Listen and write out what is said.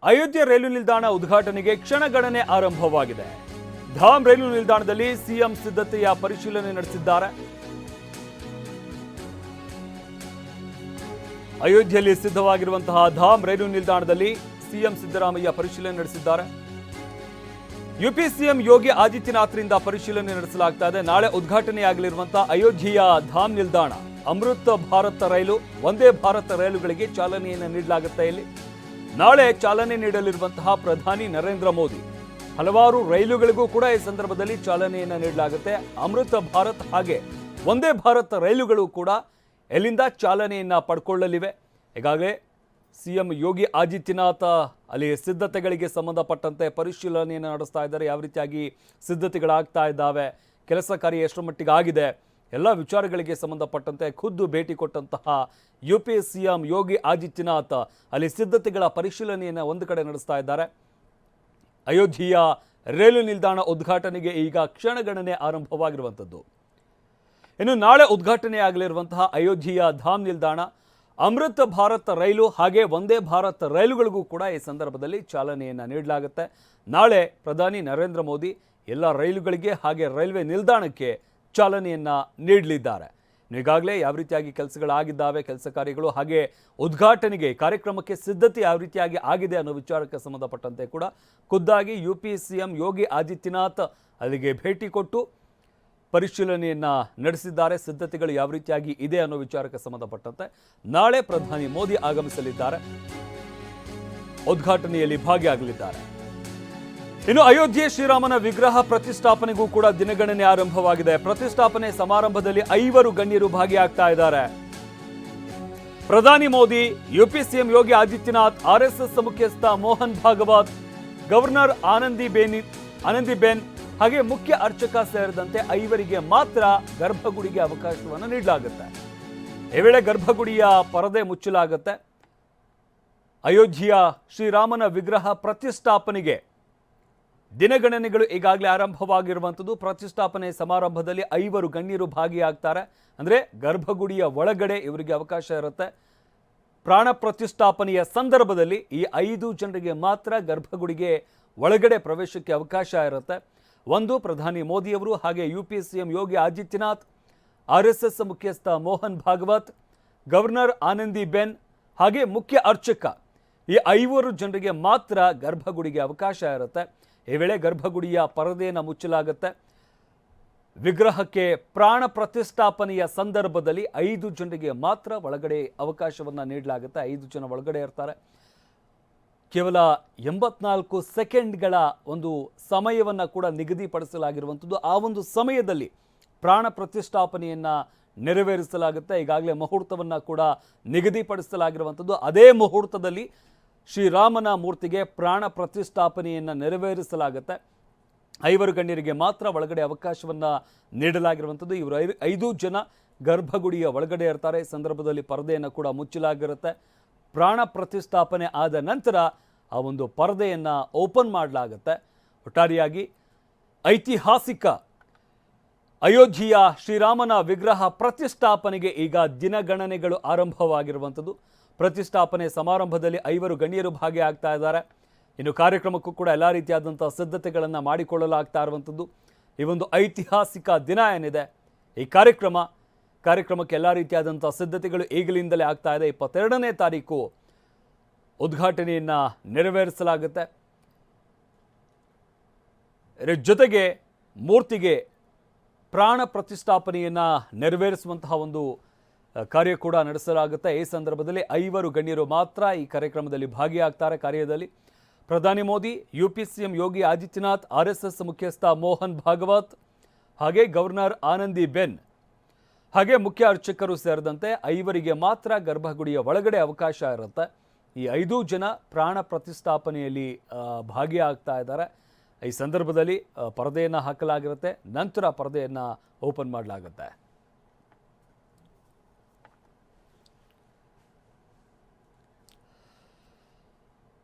ಅಯೋಧ್ಯೆ ರೈಲು ನಿಲ್ದಾಣ ಉದ್ಘಾಟನೆಗೆ ಕ್ಷಣಗಣನೆ ಆರಂಭವಾಗಿದೆ. ಧಾಮ್ ರೈಲು ನಿಲ್ದಾಣದಲ್ಲಿ ಸಿಎಂ ಸಿದ್ಧತೆಯ ಪರಿಶೀಲನೆ ನಡೆಸಿದ್ದಾರೆ. ಅಯೋಧ್ಯೆಯಲ್ಲಿ ಸಿದ್ಧವಾಗಿರುವಂತಹ ಧಾಮ್ ರೈಲು ನಿಲ್ದಾಣದಲ್ಲಿ ಸಿಎಂ ಸಿದ್ದರಾಮಯ್ಯ ಪರಿಶೀಲನೆ ನಡೆಸಿದ್ದಾರೆ. ಯುಪಿ ಸಿಎಂ ಯೋಗಿ ಆದಿತ್ಯನಾಥ್ರಿಂದ ಪರಿಶೀಲನೆ ನಡೆಸಲಾಗ್ತಾ ಇದೆ. ನಾಳೆ ಉದ್ಘಾಟನೆಯಾಗಲಿರುವಂತಹ ಅಯೋಧ್ಯೆಯ ಧಾಮ್ ನಿಲ್ದಾಣ ಅಮೃತ ಭಾರತ ರೈಲು, ವಂದೇ ಭಾರತ ರೈಲುಗಳಿಗೆ ಚಾಲನೆಯನ್ನು ನೀಡಲಾಗುತ್ತೆ. ಇಲ್ಲಿ ನಾಳೆ ಚಾಲನೆ ನೀಡಲಿರುವಂತಹ ಪ್ರಧಾನಿ ನರೇಂದ್ರ ಮೋದಿ ಹಲವಾರು ರೈಲುಗಳಿಗೂ ಕೂಡ ಈ ಸಂದರ್ಭದಲ್ಲಿ ಚಾಲನೆಯನ್ನು ನೀಡಲಾಗುತ್ತೆ. ಅಮೃತ ಭಾರತ್ ಹಾಗೆ ವಂದೇ ಭಾರತ ರೈಲುಗಳು ಕೂಡ ಎಲ್ಲಿಂದ ಚಾಲನೆಯನ್ನ ಪಡ್ಕೊಳ್ಳಲಿವೆ. ಈಗಾಗಲೇ ಸಿಎಂ ಯೋಗಿ ಆದಿತ್ಯನಾಥ್ ಅಲ್ಲಿ ಸಿದ್ಧತೆಗಳಿಗೆ ಸಂಬಂಧಪಟ್ಟಂತೆ ಪರಿಶೀಲನೆಯನ್ನು ನಡೆಸ್ತಾ ಇದ್ದಾರೆ. ಯಾವ ರೀತಿಯಾಗಿ ಸಿದ್ಧತೆಗಳಾಗ್ತಾ ಇದ್ದಾವೆ, ಕೆಲಸ ಕಾರ್ಯ ಎಷ್ಟರ ಮಟ್ಟಿಗೆ ಆಗಿದೆ, ಎಲ್ಲ ವಿಚಾರಗಳಿಗೆ ಸಂಬಂಧಪಟ್ಟಂತೆ ಖುದ್ದು ಭೇಟಿ ಕೊಟ್ಟಂತಹ ಯುಪಿ ಸಿಎಂ ಯೋಗಿ ಆದಿತ್ಯನಾಥ್ ಅಲ್ಲಿ ಸಿದ್ಧತೆಗಳ ಪರಿಶೀಲನೆಯನ್ನು ಒಂದು ಕಡೆ ನಡೆಸ್ತಾ ಇದ್ದಾರೆ. ಅಯೋಧ್ಯೆಯ ರೈಲು ನಿಲ್ದಾಣ ಉದ್ಘಾಟನೆಗೆ ಈಗ ಕ್ಷಣಗಣನೆ ಆರಂಭವಾಗಿರುವಂಥದ್ದು. ಇನ್ನು ನಾಳೆ ಉದ್ಘಾಟನೆಯಾಗಲಿರುವಂತಹ ಅಯೋಧ್ಯೆಯ ಧಾಮ್ ನಿಲ್ದಾಣ ಅಮೃತ ಭಾರತ ರೈಲು ಹಾಗೆ ವಂದೇ ಭಾರತ್ ರೈಲುಗಳಿಗೂ ಕೂಡ ಈ ಸಂದರ್ಭದಲ್ಲಿ ಚಾಲನೆಯನ್ನು ನೀಡಲಾಗುತ್ತೆ. ನಾಳೆ ಪ್ರಧಾನಿ ನರೇಂದ್ರ ಮೋದಿ ಎಲ್ಲ ರೈಲುಗಳಿಗೆ ಹಾಗೆ ರೈಲ್ವೆ ನಿಲ್ದಾಣಕ್ಕೆ ಚಾಲನೆಯನ್ನು ನೀಡಲಿದ್ದಾರೆ. ಈಗಾಗಲೇ ಯಾವ ರೀತಿಯಾಗಿ ಕೆಲಸಗಳಾಗಿದ್ದಾವೆ, ಕೆಲಸ ಕಾರ್ಯಗಳು ಹಾಗೆ ಉದ್ಘಾಟನೆಗೆ ಕಾರ್ಯಕ್ರಮಕ್ಕೆ ಸಿದ್ಧತೆ ಯಾವ ರೀತಿಯಾಗಿ ಆಗಿದೆ ಅನ್ನೋ ವಿಚಾರಕ್ಕೆ ಸಂಬಂಧಪಟ್ಟಂತೆ ಕೂಡ ಖುದ್ದಾಗಿ ಯುಪಿ ಸಿಎಂ ಯೋಗಿ ಆದಿತ್ಯನಾಥ್ ಅಲ್ಲಿಗೆ ಭೇಟಿ ಕೊಟ್ಟು ಪರಿಶೀಲನೆಯನ್ನು ನಡೆಸಿದ್ದಾರೆ. ಸಿದ್ಧತೆಗಳು ಯಾವ ರೀತಿಯಾಗಿ ಇದೆ ಅನ್ನೋ ವಿಚಾರಕ್ಕೆ ಸಂಬಂಧಪಟ್ಟಂತೆ ನಾಳೆ ಪ್ರಧಾನಿ ಮೋದಿ ಆಗಮಿಸಲಿದ್ದಾರೆ, ಉದ್ಘಾಟನೆಯಲ್ಲಿ ಭಾಗಿಯಾಗಲಿದ್ದಾರೆ. ಇನ್ನು ಅಯೋಧ್ಯೆ ಶ್ರೀರಾಮನ ವಿಗ್ರಹ ಪ್ರತಿಷ್ಠಾಪನೆಗೂ ಕೂಡ ದಿನಗಣನೆ ಆರಂಭವಾಗಿದೆ. ಪ್ರತಿಷ್ಠಾಪನೆ ಸಮಾರಂಭದಲ್ಲಿ 5 ಗಣ್ಯರು ಭಾಗಿಯಾಗ್ತಾ ಇದ್ದಾರೆ. ಪ್ರಧಾನಿ Modi, UP CM Yogi Adityanath, RSS ಮುಖ್ಯಸ್ಥ ಮೋಹನ್ ಭಾಗವತ್, ಗವರ್ನರ್ ಆನಂದಿಬೆನ್ ಹಾಗೆ ಮುಖ್ಯ ಅರ್ಚಕ ಸೇರಿದಂತೆ 5 ಮಾತ್ರ ಗರ್ಭಗುಡಿಗೆ ಅವಕಾಶವನ್ನು ನೀಡಲಾಗುತ್ತೆ. ಈ ವೇಳೆ ಗರ್ಭಗುಡಿಯ ಪರದೆ ಮುಚ್ಚಲಾಗುತ್ತೆ. ಅಯೋಧ್ಯೆಯ ಶ್ರೀರಾಮನ ವಿಗ್ರಹ ಪ್ರತಿಷ್ಠಾಪನೆಗೆ ದಿನಗಣನೆಗಳು ಈಗಾಗಲೇ ಆರಂಭವಾಗಿರುವಂಥದ್ದು. ಪ್ರತಿಷ್ಠಾಪನೆ ಸಮಾರಂಭದಲ್ಲಿ 5 ಗಣ್ಯರು ಭಾಗಿಯಾಗ್ತಾರೆ. ಅಂದರೆ ಗರ್ಭಗುಡಿಯ ಒಳಗಡೆ ಇವರಿಗೆ ಅವಕಾಶ ಇರುತ್ತೆ. ಪ್ರಾಣ ಪ್ರತಿಷ್ಠಾಪನೆಯ ಸಂದರ್ಭದಲ್ಲಿ ಈ 5 ಜನರಿಗೆ ಮಾತ್ರ ಗರ್ಭಗುಡಿಗೆ ಒಳಗಡೆ ಪ್ರವೇಶಕ್ಕೆ ಅವಕಾಶ ಇರುತ್ತೆ. ಒಂದು ಪ್ರಧಾನಿ ಮೋದಿಯವರು ಹಾಗೆ UP CM Yogi Adityanath, RSS ಮುಖ್ಯಸ್ಥ ಮೋಹನ್ ಭಾಗವತ್, ಗವರ್ನರ್ ಆನಂದಿಬೆನ್ ಹಾಗೆ ಮುಖ್ಯ ಅರ್ಚಕ, ಈ 5 ಜನರಿಗೆ ಮಾತ್ರ ಗರ್ಭಗುಡಿಗೆ ಅವಕಾಶ ಇರುತ್ತೆ. ಈ ವೇಳೆ ಗರ್ಭಗುಡಿಯ ಪರದೆಯನ್ನು ಮುಚ್ಚಲಾಗುತ್ತೆ. ವಿಗ್ರಹಕ್ಕೆ ಪ್ರಾಣ ಪ್ರತಿಷ್ಠಾಪನೆಯ ಸಂದರ್ಭದಲ್ಲಿ 5 ಜನರಿಗೆ ಮಾತ್ರ ಒಳಗಡೆ ಅವಕಾಶವನ್ನು ನೀಡಲಾಗುತ್ತೆ. 5 ಜನ ಒಳಗಡೆ ಇರ್ತಾರೆ. ಕೇವಲ 84 ಸೆಕೆಂಡ್ಗಳ ಒಂದು ಸಮಯವನ್ನು ಕೂಡ ನಿಗದಿಪಡಿಸಲಾಗಿರುವಂಥದ್ದು. ಆ ಒಂದು ಸಮಯದಲ್ಲಿ ಪ್ರಾಣ ಪ್ರತಿಷ್ಠಾಪನೆಯನ್ನು ನೆರವೇರಿಸಲಾಗುತ್ತೆ. ಈಗಾಗಲೇ ಮುಹೂರ್ತವನ್ನು ಕೂಡ ನಿಗದಿಪಡಿಸಲಾಗಿರುವಂಥದ್ದು. ಅದೇ ಮುಹೂರ್ತದಲ್ಲಿ ಶ್ರೀರಾಮನ ಮೂರ್ತಿಗೆ ಪ್ರಾಣ ಪ್ರತಿಷ್ಠಾಪನೆಯನ್ನು ನೆರವೇರಿಸಲಾಗುತ್ತೆ. 5 ಗಣ್ಯರಿಗೆ ಮಾತ್ರ ಒಳಗಡೆ ಅವಕಾಶವನ್ನು ನೀಡಲಾಗಿರುವಂಥದ್ದು. ಇವರು 5 ಜನ ಗರ್ಭಗುಡಿಯ ಒಳಗಡೆ ಇರ್ತಾರೆ. ಈ ಸಂದರ್ಭದಲ್ಲಿ ಪರದೆಯನ್ನು ಕೂಡ ಮುಚ್ಚಲಾಗಿರುತ್ತೆ. ಪ್ರಾಣ ಪ್ರತಿಷ್ಠಾಪನೆ ಆದ ನಂತರ ಆ ಒಂದು ಪರದೆಯನ್ನು ಓಪನ್ ಮಾಡಲಾಗುತ್ತೆ. ಒಟ್ಟಾರೆಯಾಗಿ ಐತಿಹಾಸಿಕ ಅಯೋಧ್ಯೆಯ ಶ್ರೀರಾಮನ ವಿಗ್ರಹ ಪ್ರತಿಷ್ಠಾಪನೆಗೆ ಈಗ ದಿನಗಣನೆಗಳು ಆರಂಭವಾಗಿರುವಂಥದ್ದು. ಪ್ರತಿಷ್ಠಾಪನೆ ಸಮಾರಂಭದಲ್ಲಿ 5 ಗಣ್ಯರು ಭಾಗಿಯಾಗ್ತಾ ಇದ್ದಾರೆ. ಇನ್ನು ಕಾರ್ಯಕ್ರಮಕ್ಕೂ ಕೂಡ ಎಲ್ಲ ರೀತಿಯಾದಂಥ ಸಿದ್ಧತೆಗಳನ್ನು ಮಾಡಿಕೊಳ್ಳಲಾಗ್ತಾ ಇರುವಂಥದ್ದು. ಈ ಒಂದು ಐತಿಹಾಸಿಕ ದಿನ ಏನಿದೆ, ಈ ಕಾರ್ಯಕ್ರಮಕ್ಕೆ ಎಲ್ಲ ರೀತಿಯಾದಂಥ ಸಿದ್ಧತೆಗಳು ಈಗಲಿಂದಲೇ ಆಗ್ತಾ ಇದೆ. 22ನೇ ತಾರೀಕು ಉದ್ಘಾಟನೆಯನ್ನು ನೆರವೇರಿಸಲಾಗುತ್ತೆ. ಜೊತೆಗೆ ಮೂರ್ತಿಗೆ ಪ್ರಾಣ ಪ್ರತಿಷ್ಠಾಪನೆಯನ್ನು ನೆರವೇರಿಸುವಂತಹ ಒಂದು ಕಾರ್ಯ ಕೂಡ ನಡೆಸಲಾಗುತ್ತೆ. ಈ ಸಂದರ್ಭದಲ್ಲಿ 5 ಗಣ್ಯರು ಮಾತ್ರ ಈ ಕಾರ್ಯಕ್ರಮದಲ್ಲಿ ಭಾಗಿಯಾಗ್ತಾರೆ. ಕಾರ್ಯದಲ್ಲಿ ಪ್ರಧಾನಿ Modi, UP CM Yogi Adityanath, RSS ಮುಖ್ಯಸ್ಥ ಮೋಹನ್ ಭಾಗವತ್ ಹಾಗೆ ಗವರ್ನರ್ ಆನಂದಿಬೆನ್ ಹಾಗೆ ಮುಖ್ಯ ಅರ್ಚಕರು ಸೇರಿದಂತೆ 5 ಮಾತ್ರ ಗರ್ಭಗುಡಿಯ ಒಳಗಡೆ ಅವಕಾಶ ಇರುತ್ತೆ. ಈ 5 ಜನ ಪ್ರಾಣ ಪ್ರತಿಷ್ಠಾಪನೆಯಲ್ಲಿ ಭಾಗಿಯಾಗ್ತಾ ಇದ್ದಾರೆ. ಈ ಸಂದರ್ಭದಲ್ಲಿ ಪರದೆಯನ್ನು ಹಾಕಲಾಗಿರುತ್ತೆ. ನಂತರ ಪರದೆಯನ್ನು ಓಪನ್ ಮಾಡಲಾಗುತ್ತೆ.